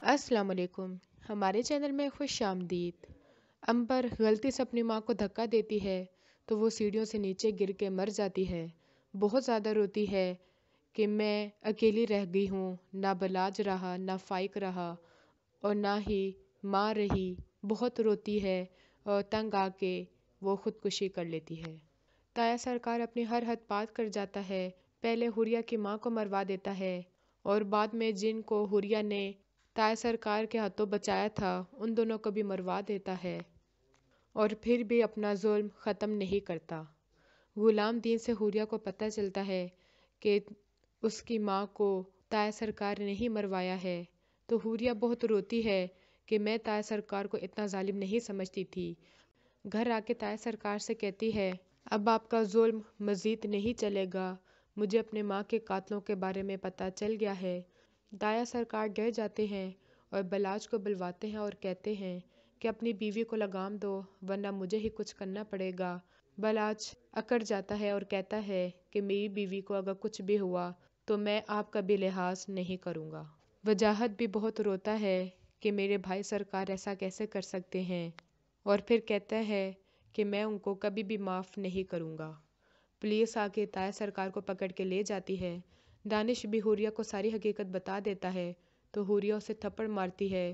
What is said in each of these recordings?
अस्सलाम वालेकुम। हमारे चैनल में खुश आमदीद। अंबर गलती से अपनी माँ को धक्का देती है तो वो सीढ़ियों से नीचे गिर के मर जाती है। बहुत ज़्यादा रोती है कि मैं अकेली रह गई हूँ, ना बलाज रहा, ना फाइक रहा और ना ही माँ रही। बहुत रोती है और तंग आके वो खुदकुशी कर लेती है। ताया सरकार अपनी हर हद पार कर जाता है। पहले हुरिया की माँ को मरवा देता है और बाद में जिनको हुरिया ने ताया सरकार के हाथों बचाया था उन दोनों को भी मरवा देता है और फिर भी अपना जुल्म ख़त्म नहीं करता। गुलाम दीन से हुरिया को पता चलता है कि उसकी माँ को ताया सरकार ने ही मरवाया है तो हुरिया बहुत रोती है कि मैं ताया सरकार को इतना जालिम नहीं समझती थी। घर आके ताया सरकार से कहती है, अब आपका जुल्म मज़ीद नहीं चलेगा, मुझे अपने माँ के कातलों के बारे में पता चल गया है। ताया सरकार डर जाते हैं और बलाज को बुलवाते हैं और कहते हैं कि अपनी बीवी को लगाम दो वरना मुझे ही कुछ करना पड़ेगा। बलाज अकड़ जाता है और कहता है कि मेरी बीवी को अगर कुछ भी हुआ तो मैं आपका भी लिहाज नहीं करूँगा। वजाहत भी बहुत रोता है कि मेरे भाई सरकार ऐसा कैसे कर सकते हैं और फिर कहता है कि मैं उनको कभी भी माफ़ नहीं करूँगा। पुलिस आके ताया सरकार को पकड़ के ले जाती है। दानिश भी हुरिया को सारी हकीकत बता देता है तो हुरिया उसे थप्पड़ मारती है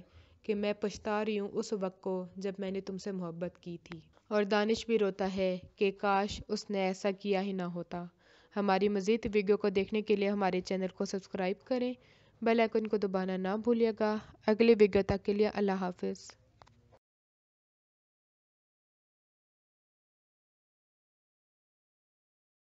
कि मैं पछता रही हूँ उस वक्त को जब मैंने तुमसे मोहब्बत की थी। और दानिश भी रोता है कि काश उसने ऐसा किया ही ना होता। हमारी मज़ीद वीडियो को देखने के लिए हमारे चैनल को सब्सक्राइब करें, बेल आइकन को दबाना ना भूलिएगा। अगली वीडियो तक के लिए अल्लाह हाफिज़।